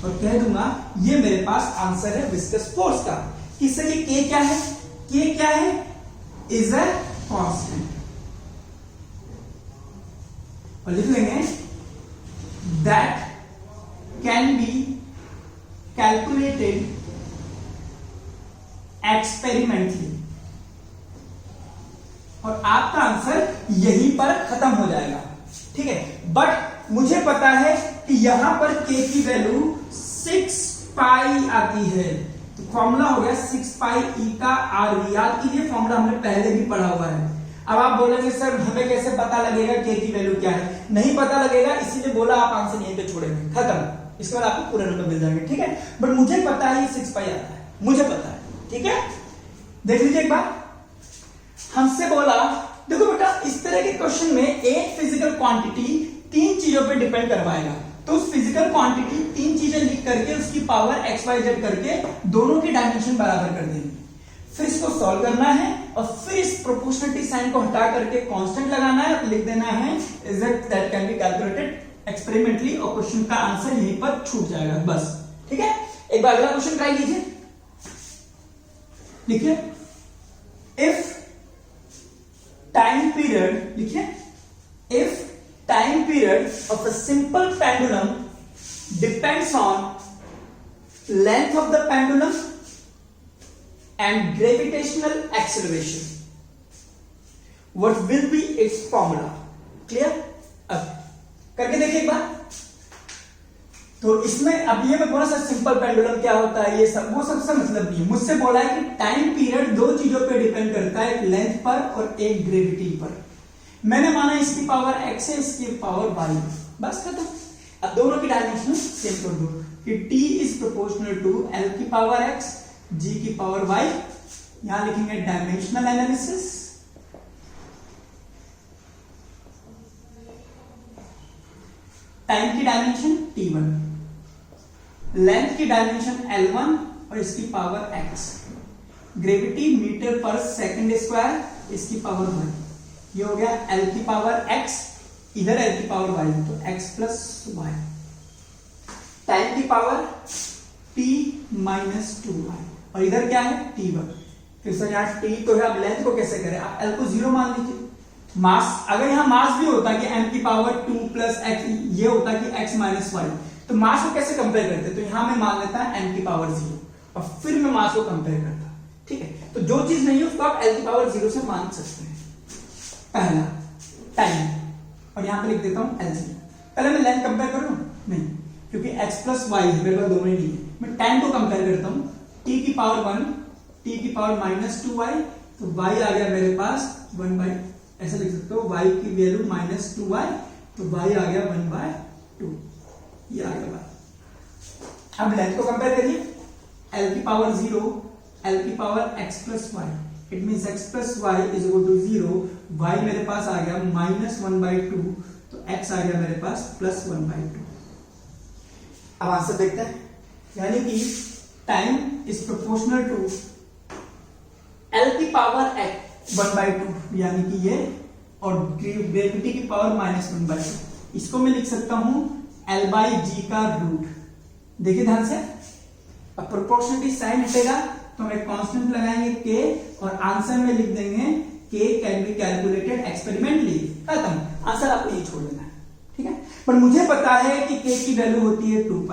और कह दूंगा ये मेरे पास आंसर है विस्कस फोर्स का। किससे कि k क्या है, k क्या है, इज अ कांस्टेंट, और लिख लेंगे that can be calculated experimentally, और आपका आंसर यहीं पर खत्म हो जाएगा, ठीक है। बट मुझे पता है कि यहां पर k की वैल्यू 6 पाई आती है, तो फॉर्मूला हो गया 6 पाई ईटा r। याद कीजिए फॉर्मूला हमने पहले भी पढ़ा हुआ है। अब आप बोलेंगे सर हमें कैसे पता लगेगा k की वैल्यू क्या है, नहीं पता लगेगा, इसीलिए बोला आप आंसर यहीं पे छोड़ेंगे, खत्म। इसके बाद आपको पूरे नंबर मिल जाएंगे, ठीक है। बट मुझे पता है ये 6 पाई आता है, मुझे पता है, ठीक है। देख लीजिए एक बार, हमसे बोला देखो बेटा इस तरह के क्वेश्चन में एक फिजिकल क्वांटिटी 3 चीजों पे डिपेंड करवाएगा, तो उस फिजिकल क्वांटिटी 3 चीजें लिख करके उसकी पावर x y z करके दोनों की डायमेंशन बराबर कर देंगे, फिर इसको सॉल्व करना है, और फिर इस प्रोपोर्शनलिटी साइन को हटा करके कांस्टेंट लगाना है और लिख देना है is that can be calculated experimentally, और क्वेश्चन का आंसर यहीं पर छूट जाएगा बस, ठीक है। एक बार अगला क्वेश्चन ट्राई कीजिए, लिखिए इफ टाइम पीरियड, लिखिए if time period of a simple pendulum depends on length of the pendulum and gravitational acceleration, what will be it's formula. Clear, अब करके देखिए एक बार। तो इसमें अब ये मैं बोला सर सिंपल पेंडुलम क्या होता है, ये सब वो सबसे मतलब नहीं है। मुझसे बोला है कि टाइम पीरियड 2 चीजों पे डिपेंड करता है, एक लेंथ पर और एक ग्रेविटी पर। मैंने माना इसकी पावर x है, इसकी पावर y, बस खत्म। अब दोनों की डायमेंशन सेम कर दो कि t is proportional to l की पावर x, g की पावर y। यहां लिखेंगे डायमेंशनल एनालिसिस, टाइम की डायमेंशन t1, लेंथ की डायमेंशन L1 और इसकी पावर x, ग्रेविटी मीटर पर सेकंड स्क्वायर, इसकी पावर 1। ये हो गया L की पावर x, इधर L की पावर y, तो x + y। टाइम की पावर t - 2y, और इधर क्या है t1। फिर से यहाँ t तो है, अब लेंथ को कैसे करें, आप L को 0 मान लीजिए। मास, अगर यहाँ मास भी होता कि m की पावर 2 + x, ये होता कि x - y, तो मास को कैसे कंपेयर करते, तो यहां मैं मान लेता m की पावर 0, और फिर मैं मास को कंपेयर करता, ठीक है। तो जो चीज नहीं है उसको आप l की पावर 0 से मान सकते हैं। पहला टाइम, और यहाँ पे लिख देता हूँ एलसीएम। पहले मैं लेंथ कंपेयर करूँ, नहीं, क्योंकि x प्लस वाई मेरे पास दोनों ही नहीं है। मैं टाइम को कंपेयर करता हूँ, t की पावर 1, t की पावर माइनस 2y, तो y आ गया मेरे पास 1/, ऐसा लिख सकते हो, y की वैल्यू माइनस 2y, तो y आ गया 1/2, ये आ गया y। अब लेंथ को कंपेयर करिए, l की पावर 0, l की power x plus y, it means x plus y is equal to 0, y मेरे पास आ गया माइनस 1/2, तो x आ गया मेरे पास प्लस 1/2। अब आंसर देखते हैं, यानी कि time is proportional to l की पावर 1/2, यानी कि ये, और ग्रेविटी की पावर माइनस 1/2। इसको मैं लिख सकता हूं L/G का रूट। देखिए ध्यान से, अब प्रोपोर्शनलिटी साइन हटेगा तो हम एक कांस्टेंट लगाएंगे k, और आंसर में लिख देंगे k can be calculated experimentally. खत्म, आंसर आपको ये छोड़ देना है, ठीक है। पर मुझे पता है कि k की वैल्यू होती है 2π।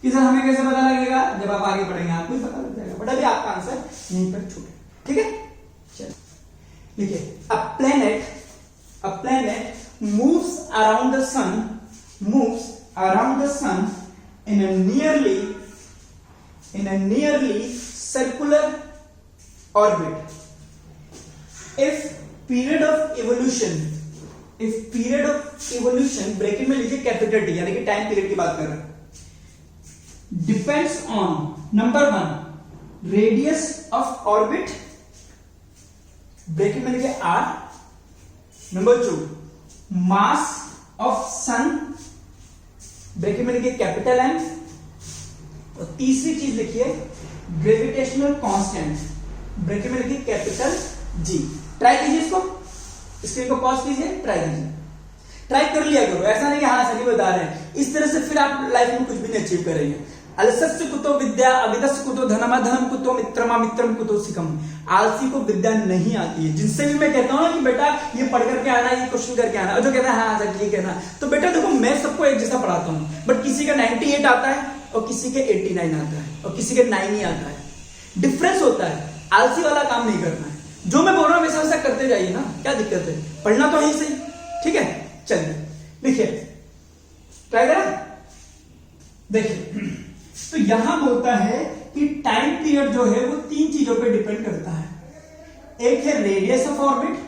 कि सर हमें कैसे पता लगेगा, जब आप आगे बढ़ेंगे आपको ही पता लग जाएगा, बट अभी आपका आंसर यहीं पर छूटे, ठीक है। चलिए देखिए, a planet moves around the sun in a nearly circular orbit. If period of evolution bracket में लीजिए कैपिटल T, यानी कि टाइम पीरियड की बात कर रहे हैं, depends on number 1 radius of orbit, bracket में लीजिए r, number 2 mass of sun, bracket में लिखिए कैपिटल M, और तीसरी चीज लिखिए ग्रेविटेशनल कांस्टेंट, ब्रैकेट में लिखिए कैपिटल G। ट्राई कीजिए, इसको स्क्रीन को पॉज कीजिए, ट्राई कीजिए, ट्राई कर लिया करो, ऐसा नहीं कि हाँ सही बता रहे हैं, इस तरह से फिर आप लाइफ में कुछ भी नहीं अचीव करेंगे। अलसस्य कुतो विद्या, अविदस्य कुतो धनम, धनम कुतो मित्रम, मित्रम कुतो सिकम। आलसी को विद्या नहीं आती है। जिनसे भी मैं कहता हूं ना कि बेटा ये पढ़ करके आना, ये क्वेश्चन करके आना, और जो कहता है हाँ सर ये कहना, तो बेटा देखो मैं सबको एक जैसा पढ़ाता हूं, बट किसी का 98 आता है और किसी के 89 आता है और किसी के 9 ही आता है, डिफरेंस होता है। आलसी वाला काम नहीं करना है, जो मैं बोल रहा हूं वैसा वैसा करते जाइए ना, क्या दिक्कत है, पढ़ना तो है सही, ठीक है। चलिए देखिए, ट्राई करें, देखिए तो यहां बोलता है कि टाइम पीरियड जो है वो 3 चीजों पे डिपेंड करता है। एक है radius of orbit,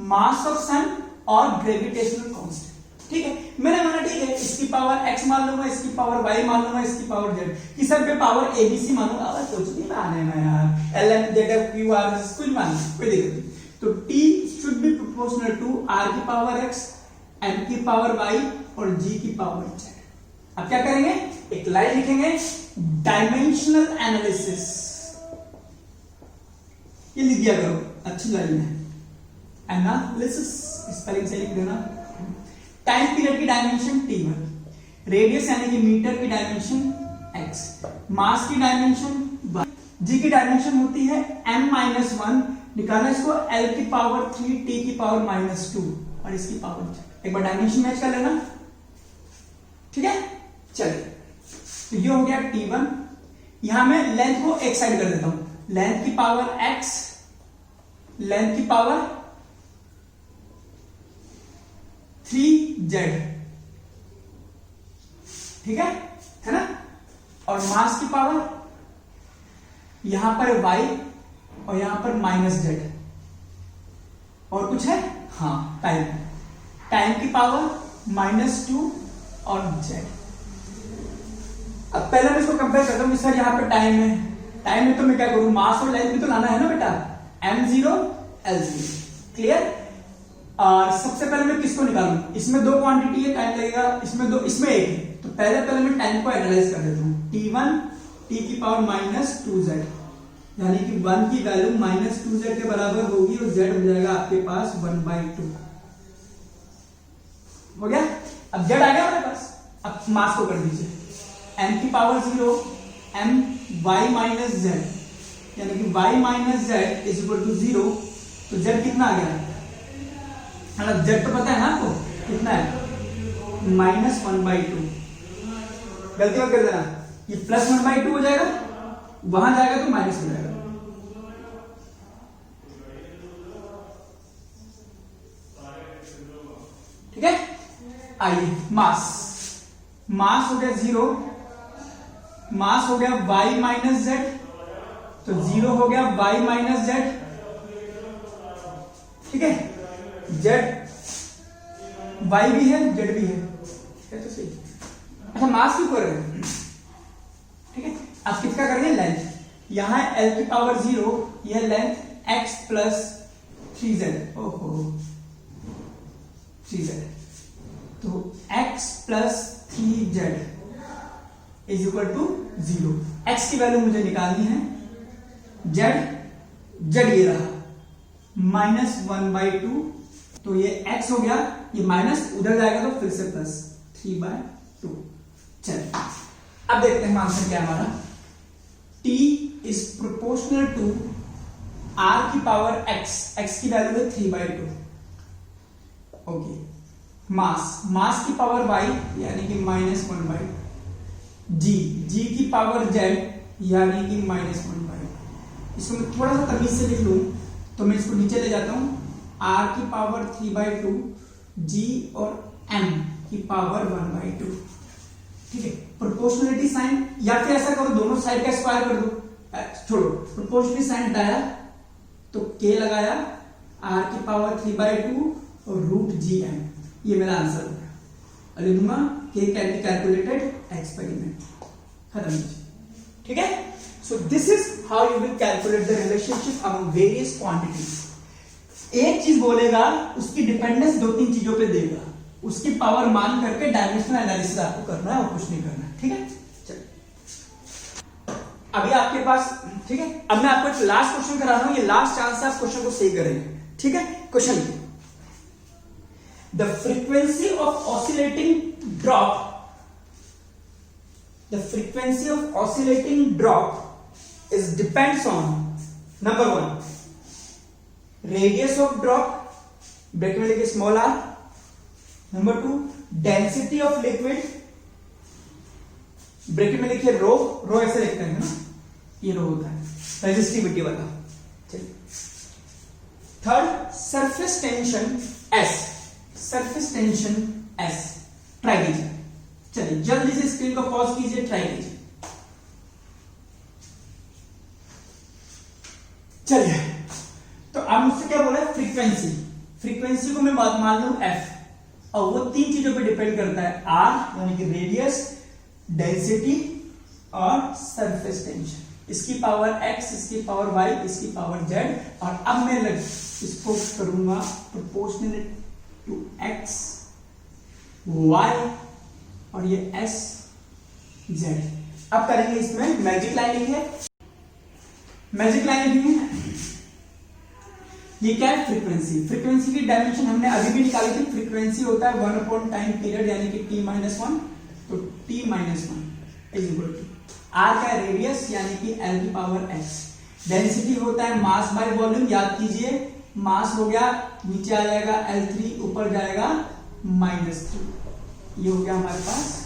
mass of sun और ग्रेविटेशनल कांस्टेंट, ठीक है। मैंने माना ठीक है, इसकी पावर x मान लूंगा, इसकी पावर y मान लूंगा, इसकी पावर z, कि सब पे पावर abc मानूंगा, अब कुछ नहीं माने मैं यार, ln z q r कुछ मान, कोई दिक्कत नहीं। तो t should be proportional to r की पावर x, m की पावर y और g की पावर z। अब क्या करेंगे, एक लाइन लिखेंगे, डायमेंशनल एनालिसिस, ये लिख दिया करो, अच्छी लाइन है, एनालिसिस स्पेलिंग से लिख देना। टाइम पीरियड की डायमेंशन t1, रेडियस यानी कि मीटर की डायमेंशन x, मास की डायमेंशन y, g की डायमेंशन होती है m-1, निकालना इसको l की पावर 3, t की पावर -2 और इसकी पावर, एक बार डायमेंशन मैच कर लेना, ठीक है। चलिए तो ये हो गया t1, यहां मैं लेंथ को एक साइड कर देता हूं, लेंथ की पावर x, लेंथ की पावर 3z, ठीक है ना, और मास की पावर यहां पर y और यहां पर -z, और कुछ है, हाँ टाइम की पावर -2 और z। अब पहले मैं इसको कंपेयर करता हूं, सर यहाँ पे टाइम है तो मैं क्या करूं, मास और लेंथ भी तो लाना है ना बेटा, m0 l0, क्लियर। और सबसे पहले मैं किसको निकालूं, इसमें 2 क्वांटिटी है, टाइम लगेगा, इसमें एक है, तो पहले मैं टाइम को एनालाइज कर देता हूं। t1 t की पावर -2z, यानी कि 1 की वैल्यू -2z के बराबर होगी और z हो जाएगा आपके पास 1/2, हो गया। अब z आ गया हमारे पास, अब मास को कर दीजिए, m की पावर 0, m y - z, यानी कि y - z is equal to 0, तो z कितना आ गया, मतलब z तो पता है ना आपको कितना है, -1/2, गलती मत कर देना, ये +1/2 हो जाएगा, वहां जाएगा तो माइनस हो जाएगा, ठीक है। आइए मास हो गया 0, मास हो गया y माइनस जेड, तो 0 हो गया y माइनस जेड, ठीक है। जेड y भी है जेड भी है तो सही। अच्छा मास क्यों कर रहे हैं, ठीक है। आप किसका करेंगे, लेंथ। यहां l की पावर 0, यह लेंथ x प्लस 3z, ओहो 3z, तो x plus 3z is equal to 0। x की वैल्यू मुझे निकालनी है, z ये रहा -1/2, तो ये x हो गया, ये माइनस उधर जाएगा तो फिर से प्लस 3/2। चलिए अब देखते हैं आंसर क्या है हमारा। t is proportional to r की पावर x की वैल्यू है 3/2, ओके। मास की पावर y यानी कि -1/2, g की पावर z यानी कि -1/2। इसको मैं थोड़ा सा तमीज से लिख लूं तो मैं इसको नीचे ले जाता हूं, r की पावर 3/2, g और m की पावर 1/2, ठीक है। प्रोपोर्शनलिटी साइन, या फिर ऐसा करो दोनों साइड का स्क्वायर कर दो, छोड़ो प्रोपोर्शनलिटी साइन हटाया तो k लगाया, r की पावर 3/2 और √gm, ये मेरा आंसर हो गया। और लिखूंगा k can be calculated experiment, खत्म, ठीक है। So this is how you will calculate the relationship among various quantities. एक चीज बोलेगा, उसकी डिपेंडेंस 2-3 चीजों पे देगा, उसकी पावर मान करके डायमेंशनल एनालिसिस आपको करना है और कुछ नहीं करना है, ठीक है। चलिए अभी आपके पास, ठीक है। अब मैं आपको एक लास्ट क्वेश्चन करा रहा हूं, ये लास्ट चांस है आप क्वेश्चन को सही करेंगे, ठीक है। Question, the frequency of oscillating drop is depends on number 1 radius of drop, bracket में लिखिए small r, number 2 density of liquid, bracket में लिखिए रो ऐसे लिखते हैं ना, ये रो होता है रेजिस्टिविटी वाला, चलिए। Third surface tension S, try कीजिए, चलिए जल्दी से स्क्रीन को पॉज कीजिए, ट्राई कीजिए। चलिए तो अब मुझसे क्या बोला है, फ्रीक्वेंसी को मैं मान लूं f, और वो 3 चीजों पे डिपेंड करता है, r यानी कि रेडियस, डेंसिटी और सरफेस टेंशन। इसकी पावर x, इसकी पावर y, इसकी पावर z, और अब मैं इसको करूंगा प्रोपोर्शनल टू x, y और ये s, z। अब करेंगे इसमें मैजिक लाइनिंग है, मैजिक लाइनिंग है। ये क्या है, फ्रीक्वेंसी की डायमेंशन हमने अभी भी निकाली थी, फ्रीक्वेंसी होता है 1 टाइम पीरियड यानी कि t-1, तो t-1 is equal to r का रेडियस यानी कि l की पावर x, डेंसिटी होता है मास बाय वॉल्यूम, याद कीजिए मास हो गया, नीचे आ जाएगा L3, ऊपर जाएगा -3, ये हो गया हमारे पास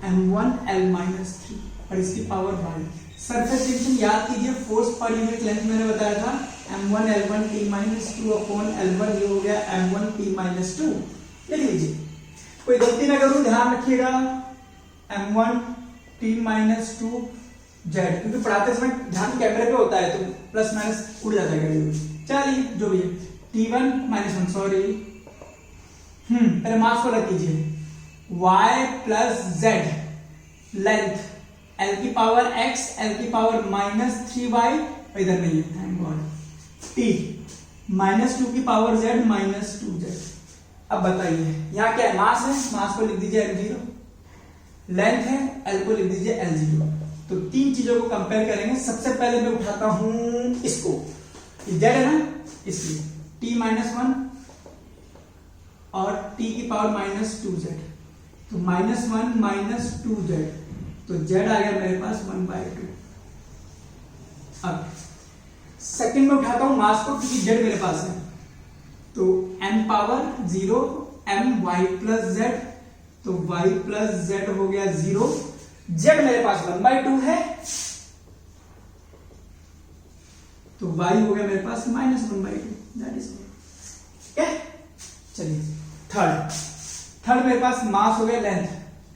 m1L-3 और इसकी पावर y। सरफेस टेंशन याद कीजिए, फोर्स पर यूनिट लेंथ मैंने बताया था m1L1T-2 अपॉन L1, ये हो गया m1T-2, लिख लीजिए। कोई गलती ना करूं, ध्यान रखिएगा m1T-2 z, क्योंकि पढ़ाते समय ध्यान कैमरे पे होता है तो प्लस माइनस उड़ जाता है। चलिए जो भी है, T1-1, सॉरी, पहले मास को रख कीजिए, y plus z, length l की पावर x, l की पावर -3y, इधर नहीं है, थैंक गॉड, t -2 की पावर z, -2z। अब बताइए यहाँ क्या है, मास है, मास को लिख दीजिए m0, लेंथ है l को लिख दीजिए l0। तो 3 चीजों को कंपेयर करेंगे। सबसे पहले मैं उठाता हूं इसको, z है ना, इसलिए t-1 और t की पावर -2z, तो -1 -2z, तो z आ गया मेरे पास 1/2। अब सेकंड में उठाता हूं मास को, क्योंकि z मेरे पास है, तो m power 0 m y plus z, तो y प्लस z हो गया 0, z मेरे पास 1/2 है, तो y हो गया मेरे पास -1/2, दैट इज क्या। चलिए थर्ड मेरे पास मास हो गया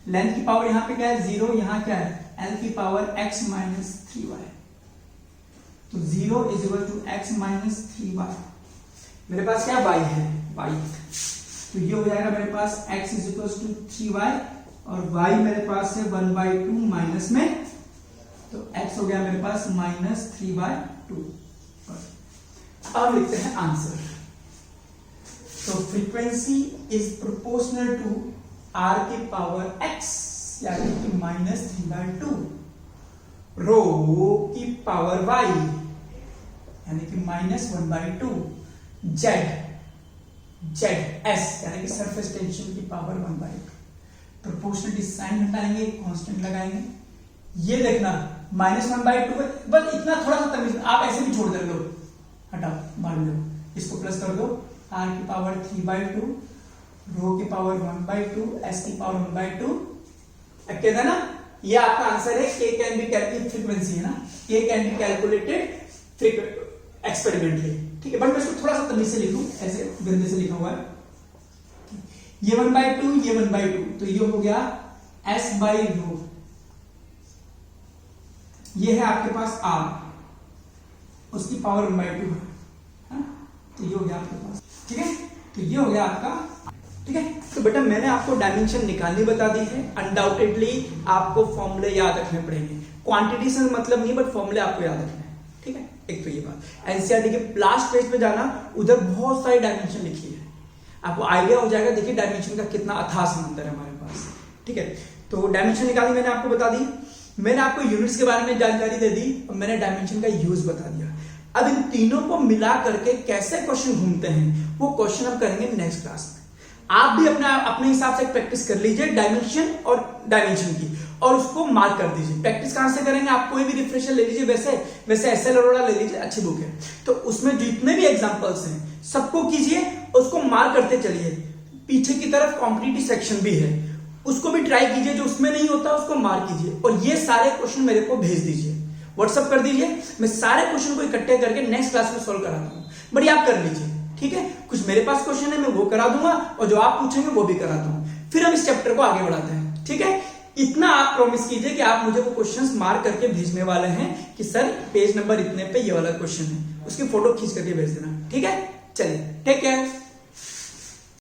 लेंथ की पावर यहाँ पे क्या है 0, यहाँ क्या है l की पावर x माइनस 3y, तो 0 is equal to x minus 3y। मेरे पास क्या y है y, तो ये हो जाएगा मेरे पास x is equal to 3y और y मेरे पास है 1/2 माइनस में, तो x हो गया मेरे पास माइनस 3/2। अब लिखते हैं आंसर। तो frequency is proportional to r की पावर x यानी कि माइनस 3/2, रो की पावर y यानी कि माइनस 1/2, जेड एस यानी कि सरफेस टेंशन की पावर 1/2। प्रोपोर्शनलिटी साइन हटाएंगे, कांस्टेंट लगाएंगे, ये देखना माइनस 1/2, बस इतना थोड़ा सा तमीज, आप ऐसे भी छोड़ दे लो, हटाओ मार लो, इसको प्लस कर दो, r की पावर 3/2, रो की पावर 1/2, s की पावर 1/2, कहते हैं ना ये आपका आंसर है। k can be calculated, frequency है ना, k can be calculated experimentally, ठीक है, बट मैं इसको थोड़ा सा तमीज से लिखूं, ऐसे गंदे से लिखा हुआ है, ये 1/2 ये 1/2, तो ये हो गया s बाई रो, ये है आपके पास r, उसकी पावर 1/2 है, तो ये हो गया आपके पास, ठीक है, तो ये हो गया आपका, ठीक है। तो बेटा मैंने आपको डायमेंशन निकालनी बता दी है, अनडाउटेडली आपको फॉर्मूले याद रखने पड़ेंगे, क्वांटिटी से मतलब नहीं बट फॉर्मूले आपको याद रखने हैं, ठीक है। एक तो ये बात, एनसीईआरटी के लास्ट पेज पे जाना, उधर बहुत सारी डायमेंशन लिखी है, आपको आइडिया हो जाएगा, देखिए डायमेंशन का कितना अथाह समंदर है हमारे पास, ठीक है। तो डायमेंशन निकाली मैंने आपको बता दी, मैंने आपको यूनिट्स के बारे में जानकारी दे दी और मैंने डायमेंशन का यूज बता दिया। अब इन तीनों को मिला करके कैसे क्वेश्चन घूमते हैं वो क्वेश्चन हम करेंगे नेक्स्ट क्लास में। आप भी अपने हिसाब से प्रैक्टिस कर लीजिए डायमेंशन और डायमेंशन की, और उसको मार्क कर दीजिए। प्रैक्टिस कहां से करेंगे, आप कोई भी रिफ्रेशर ले लीजिए, वैसे एसएल अरोड़ा ले लीजिए, अच्छी बुक है, तो उसमें जितने भी एग्जांपल्स हैं सबको कीजिए, उसको मार्क करते चलिए। पीछे की तरफ कॉम्पिटिटिव सेक्शन भी है, उसको भी ट्राई कीजिए, जो उसमें नहीं होता उसको मार्क कीजिए, और ये सारे क्वेश्चन मेरे को भेज दीजिए, व्हाट्सअप कर दीजिए, मैं सारे क्वेश्चन को इकट्ठे करके नेक्स्ट क्लास में सॉल्व कराता हूँ, बढ़िया आप कर लीजिए, ठीक है। कुछ मेरे पास क्वेश्चन है मैं वो करा दूंगा, और जो आप पूछेंगे वो भी कराता हूँ, फिर हम इस चैप्टर को आगे बढ़ाते हैं, ठीक है। इतना आप प्रॉमिस कीजिए कि आप मुझे वो क्वेश्चंस मार्क करके भेजने वाले हैं कि सर पेज नंबर इतने पे ये वाला क्वेश्चन है, उसकी फोटो खींच करके भेज देना, ठीक है। चलिए टेक केयर।